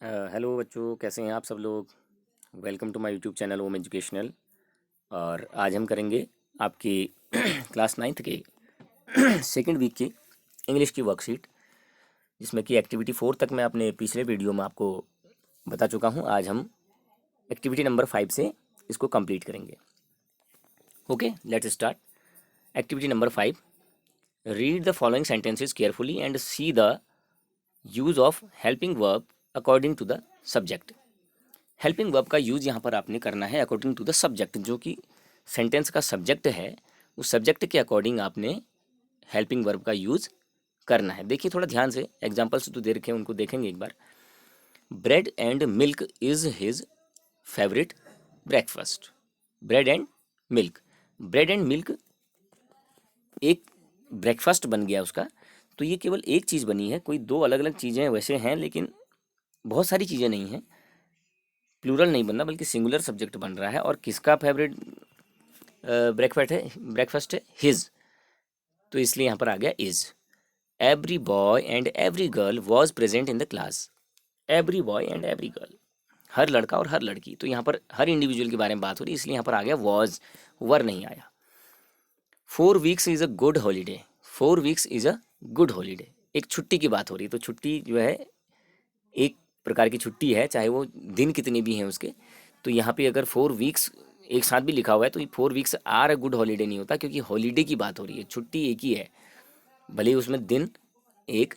Hello बच्चों, कैसे हैं आप सब लोग। Welcome to my YouTube channel Om educational. और आज हम करेंगे आपकी क्लास नाइन्थ के सेकंड वीक की इंग्लिश की वर्कशीट, जिसमें कि एक्टिविटी 4 तक मैं अपने पिछले वीडियो में आपको बता चुका हूं। आज हम एक्टिविटी नंबर 5 से इसको कंप्लीट करेंगे। Okay, let's start. Activity number 5, read the following sentences carefully and see the use of helping verb according to the subject. Helping verb का यूज़ यहाँ पर आपने करना है अकॉर्डिंग टू द सब्जेक्ट, जो कि सेंटेंस का सब्जेक्ट है। उस सब्जेक्ट के अकॉर्डिंग आपने हेल्पिंग वर्ब का यूज़ करना है। देखिए थोड़ा ध्यान से, एग्जाम्पल्स तो दे रखे हैं, उनको देखेंगे एक बार। Bread and milk is his favourite breakfast. Bread and milk, bread and milk एक ब्रेकफास्ट बन गया उसका। तो ये केवल एक चीज़ बनी है, कोई दो अलग अलग चीज़ें वैसे हैं, लेकिन बहुत सारी चीज़ें नहीं हैं। प्लूरल नहीं बनना, बल्कि सिंगुलर सब्जेक्ट बन रहा है। और किसका फेवरेट ब्रेकफास्ट है? हिज। तो इसलिए यहाँ पर आ गया is. Every boy and every girl was present in the class. Every boy and every girl, हर लड़का और हर लड़की। तो यहाँ पर हर इंडिविजुअल के बारे में बात हो रही है, इसलिए यहाँ पर आ गया वॉज, वर नहीं आया। 4 weeks is a good holiday. 4 weeks is a good holiday, एक छुट्टी की बात हो रही है। तो छुट्टी जो है एक प्रकार की छुट्टी है, चाहे वो दिन कितने भी हैं उसके। तो यहाँ पे अगर 4 वीक्स एक साथ भी लिखा हुआ है तो ये 4 weeks are a good holiday नहीं होता, क्योंकि हॉलीडे की बात हो रही है। छुट्टी एक ही है, भले ही उसमें दिन एक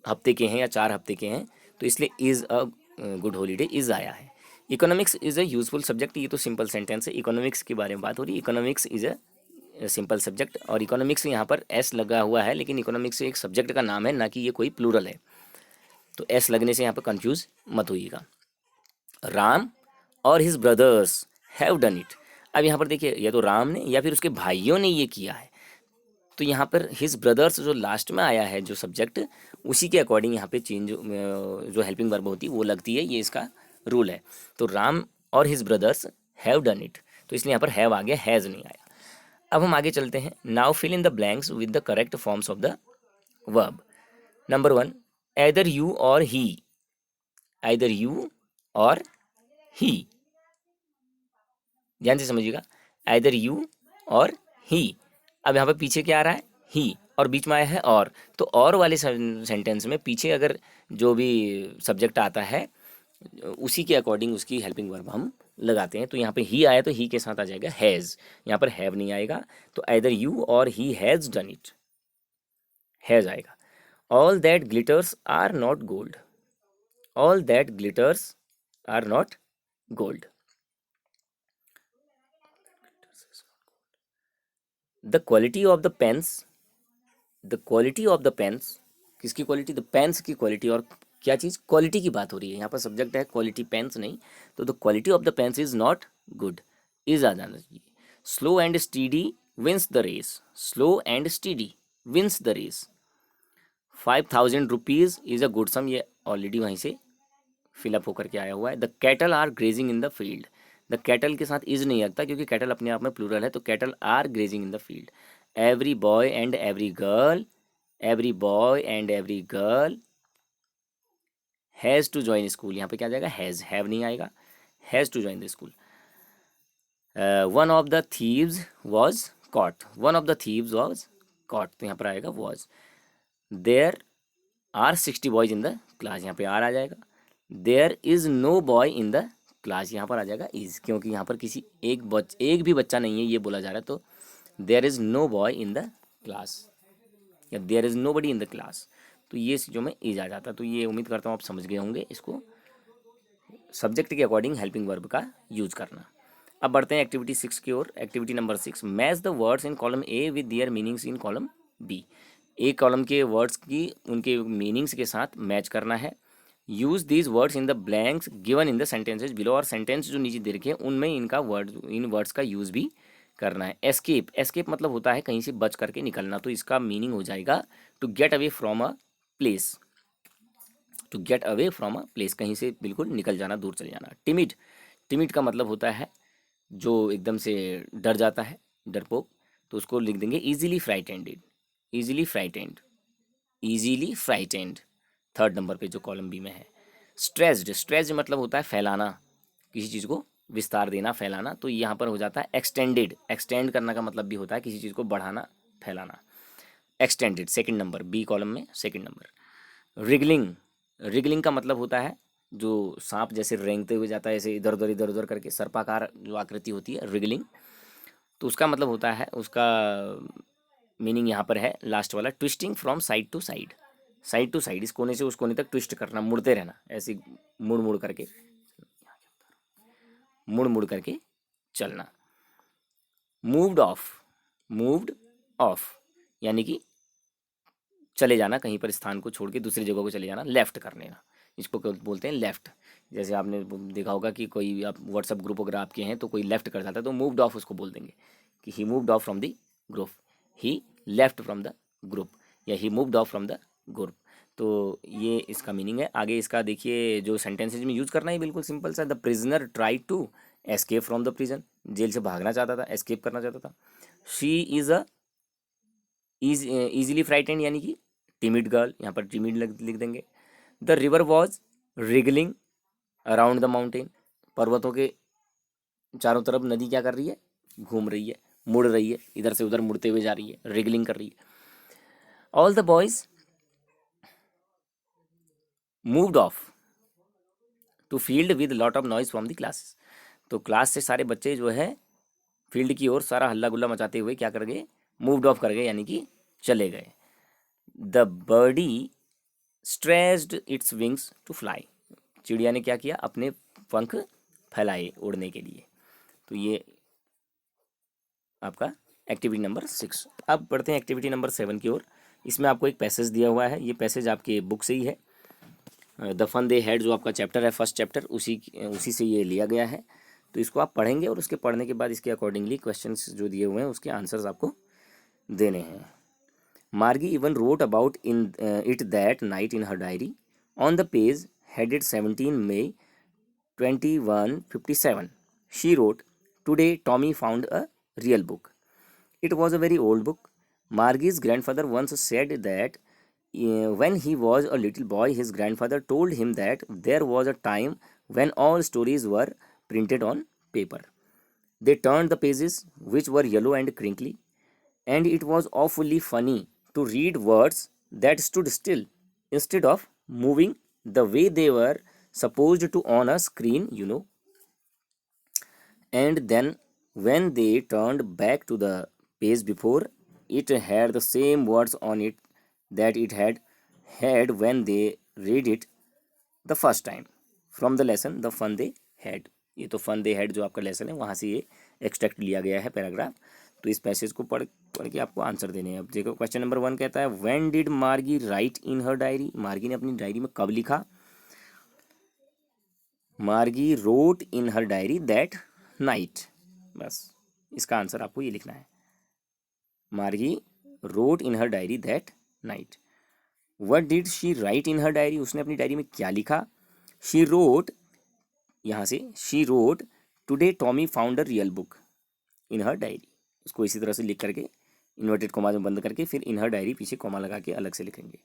हफ्ते के हैं या 4 हफ्ते के हैं। तो इसलिए is a good holiday is आया है। Economics is a useful subject, ये तो सिंपल सेंटेंस है। इकोनॉमिक्स के बारे में बात हो रही है। Economics is a simple subject, और इकोनॉमिक्स यहाँ पर एस लगा हुआ है, लेकिन इकोनॉमिक्स एक सब्जेक्ट का नाम है, ना कि ये कोई प्लूरल है। तो एस लगने से यहाँ पर कंफ्यूज मत होइएगा। राम और his brothers have done it. अब यहाँ पर देखिए, या तो राम ने या फिर उसके भाइयों ने ये किया है। तो यहाँ पर हिज ब्रदर्स जो लास्ट में आया है, जो सब्जेक्ट, उसी के अकॉर्डिंग यहाँ पे चेंज जो हेल्पिंग वर्ब होती है वो लगती है। ये इसका रूल है। तो राम और his brothers have done it, तो इसलिए यहाँ पर हैव आ गया, हैज़ नहीं आया। अब हम आगे चलते हैं। Now fill in the blanks with the correct forms of the verb. Number 1, either you और he। either you और he, ध्यान से समझिएगा। आइदर यू और ही। अब यहाँ पे पीछे क्या आ रहा है? ही, और बीच में आया है और। तो और वाले सेंटेंस में पीछे अगर जो भी सब्जेक्ट आता है, उसी के अकॉर्डिंग उसकी हेल्पिंग वर्ब हम लगाते हैं। तो यहाँ पे ही आया तो ही के साथ आ जाएगा हैज़, यहाँ पर हैव नहीं आएगा। तो आइदर यू और he has done it, has आएगा। All that glitters are not gold. All that glitters are not gold. The quality of the pens, the quality of the pens, किसकी quality? The pens की quality. और क्या चीज़? Quality की बात हो रही है। यहाँ पर सब्जेक्ट है क्वालिटी, पेन्स नहीं। तो the quality of the pens is not good, is आ जाना चाहिए। Slow and steady wins the race. Slow and steady wins the race. 5000 rupees is a good sum, ये ऑलरेडी वहीं से फिलअप होकर के आया हुआ है। The cattle are grazing in the field. The cattle के साथ इज नहीं लगता, क्योंकि कैटल अपने आप में प्लूरल है। तो cattle are grazing in the field. Every boy and every girl, every boy and every girl has to join school. यहाँ पे क्या आ जाएगा? हैज़, हैव नहीं आएगा। Has to join the school. One of the thieves was caught. One of the thieves was caught, तो यहाँ पर आएगा was. There are 60 boys in the class, यहाँ पे आर आ जाएगा। There is no boy in the class, यहाँ पर आ जाएगा इज़, क्योंकि यहाँ पर किसी एक भी बच्चा नहीं है ये बोला जा रहा है। तो there is no boy in the class, या there is no body in the class. तो ये जो में इज आ जाता है। तो ये उम्मीद करता हूँ आप समझ गए होंगे इसको, सब्जेक्ट के अकॉर्डिंग हेल्पिंग वर्ब का यूज करना। अब बढ़ते हैं एक्टिविटी 6 की ओर। Activity number 6, match the words in column A with their meanings in column B. एक कॉलम के वर्ड्स की उनके मीनिंग्स के साथ मैच करना है। Use these words in the blanks given in the sentences below. और सेंटेंस जो नीचे दे रखे हैं उनमें इनका इन वर्ड्स का यूज भी करना है। एस्केप, एस्केप मतलब होता है कहीं से बच करके निकलना। तो इसका मीनिंग हो जाएगा to get away from a place. To get away from a place, कहीं से बिल्कुल निकल जाना, दूर चले जाना। टिमिड, टिमिड का मतलब होता है जो एकदम से डर जाता है, डरपोक। तो उसको लिख देंगे easily frightened. Easily frightened, easily frightened, third number पे जो कॉलम बी में है। स्ट्रेस्ड, स्ट्रेस्ड मतलब होता है फैलाना, किसी चीज़ को विस्तार देना, फैलाना। तो यहाँ पर हो जाता है एक्सटेंडेड, एक्सटेंड करना का मतलब भी होता है किसी चीज़ को बढ़ाना, फैलाना। Extended second number, B column में सेकंड नंबर। रिगलिंग, रिगलिंग का मतलब होता है जो सांप जैसे रेंगते हुए जाता है, ऐसे इधर उधर करके, सर्पाकार जो आकृति होती है, रिगलिंग। तो उसका मतलब होता है, उसका मीनिंग यहाँ पर है लास्ट वाला, twisting from side to side, side to side, इस कोने से उस कोने तक ट्विस्ट करना, मुड़ते रहना, ऐसे मुड़ मुड़ करके, मुड़ मुड़ करके चलना। मूव्ड ऑफ, मूव्ड ऑफ यानी कि चले जाना, कहीं पर स्थान को छोड़ के दूसरी जगह को चले जाना, लेफ्ट करने का, इसको बोलते हैं लेफ्ट। जैसे आपने देखा होगा कि कोई आप व्हाट्सअप ग्रुप अगर आपके हैं तो कोई लेफ्ट कर जाता है तो मूव्ड ऑफ उसको बोल देंगे कि he moved off from the group, he left from the group, या he moved off from the group. तो ये इसका मीनिंग है। आगे इसका देखिए, जो सेंटेंसेज में यूज़ करना है बिल्कुल सिंपल सा। The prisoner try to escape from the prison, jail से भागना चाहता था, एस्केप करना चाहता था। She is a easily frightened यानी कि टिमिड गर्ल, यहाँ पर टिमिड लिख देंगे। The river was wriggling around the mountain, पर्वतों के चारों तरफ नदी क्या कर रही है, घूम रही है, मुड़ रही है, इधर से उधर मुड़ते हुए जा रही है, रिगलिंग कर रही है। All the boys moved off to field with lot of noise from the classes, तो क्लास से सारे बच्चे जो है फील्ड की ओर सारा हल्ला गुल्ला मचाते हुए क्या कर गए, मूव्ड ऑफ कर गए, यानी कि चले गए। The birdie stressed its wings to fly, चिड़िया ने क्या किया, अपने पंख फैलाए उड़ने के लिए। तो ये आपका एक्टिविटी नंबर 6। अब बढ़ते हैं एक्टिविटी नंबर 7 की ओर। इसमें आपको एक पैसेज दिया हुआ है, ये पैसेज आपके बुक से ही है। द फन दे हैड जो आपका चैप्टर है, फर्स्ट चैप्टर, उसी से ये लिया गया है। तो इसको आप पढ़ेंगे और उसके पढ़ने के बाद इसके अकॉर्डिंगली क्वेश्चंस जो दिए हुए हैं उसके आंसर्स आपको देने हैं। Margie even wrote about it that night in her diary. On the page headed 17 May 2157, she wrote, "Today Tommy found a real book. It was a very old book. Margie's grandfather once said that when he was a little boy, his grandfather told him that there was a time when all stories were printed on paper. They turned the pages, which were yellow and crinkly, and it was awfully funny to read words that stood still instead of moving the way they were supposed to on a screen, you know. And then when they turned back to the page before, it had the same words on it that it had had when they read it the first time from the lesson the fun they had." ये तो fun they had जो आपका lesson है वहाँ से ये extract लिया गया है पैराग्राफ। तो इस पैसेज को पढ़ पढ़ के आपको आंसर देने हैं। अब देखो क्वेश्चन नंबर 1 कहता है, व्हेन डिड मार्गी राइट इन हर डायरी, मार्गी ने अपनी डायरी में कब लिखा। मार्गी wrote in her diary that night, बस इसका आंसर आपको ये लिखना है, मार्गी wrote in her diary that night. What did she write in her diary, उसने अपनी डायरी में क्या लिखा। शी रोट, यहाँ से she wrote, today Tommy found a real book in her diary, इसको इसी तरह से लिख करके इन्वर्टेड कोमा में बंद करके फिर इन हर डायरी पीछे कोमा लगा के अलग से लिखेंगे।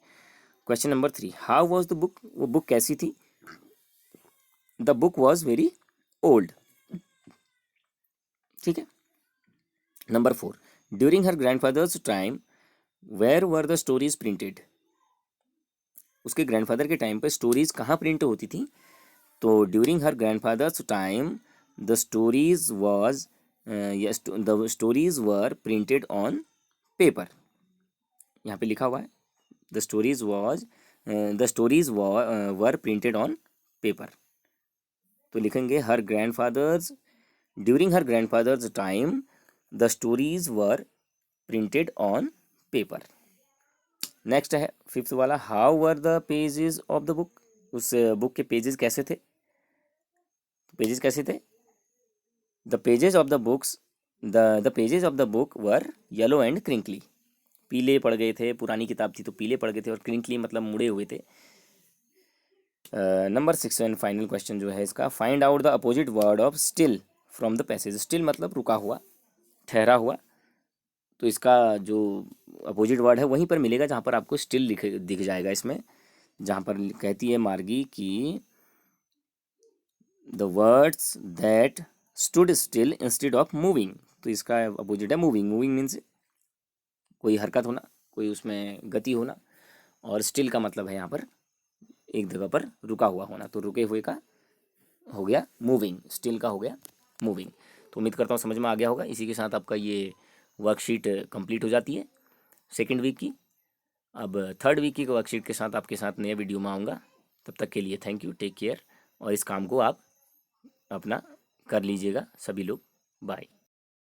Question number 3, how was the book, वो बुक कैसी थी। The book was very old, ठीक है। Number 4, during her grandfather's time where were the stories printed, उसके ग्रैंडफादर के टाइम पर स्टोरीज कहाँ प्रिंट होती थी। तो during her grandfather's time the stories was the stories were printed on paper, यहाँ पे लिखा हुआ है the stories were printed on paper. तो लिखेंगे हर grandfathers, during her grandfather's time the stories were printed on paper. Next है 5th वाला, how were the pages of the book, उस बुक के पेजेस कैसे थे। पेजेस कैसे थे, the pages of the books the pages of the book were yellow and crinkly, पीले पड़ गए थे, पुरानी किताब थी तो पीले पड़ गए थे, और क्रिंकली मतलब मुड़े हुए थे। नंबर 6 एंड फाइनल क्वेश्चन जो है इसका, find out the opposite word of still from the passage, still मतलब रुका हुआ, ठहरा हुआ। तो इसका जो अपोजिट वर्ड है वहीं पर मिलेगा जहाँ पर आपको स्टिल दिख जाएगा इसमें, जहाँ पर कहती है मार्गी कि the words that stood still instead of moving, तो इसका अपोजिट है मूविंग। मूविंग मीन्स कोई हरकत होना, कोई उसमें गति होना, और स्टिल का मतलब है यहाँ पर एक जगह पर रुका हुआ होना, तो रुके हुए का हो गया मूविंग, स्टिल का हो गया मूविंग। तो उम्मीद करता हूँ समझ में आ गया होगा। इसी के साथ आपका ये वर्कशीट कंप्लीट हो जाती है सेकेंड वीक की। अब थर्ड वीक की वर्कशीट के साथ आपके साथ नए वीडियो में आऊँगा। तब तक के लिए थैंक यू, टेक केयर, और इस काम को आप अपना कर लीजिएगा सभी लोग। बाय।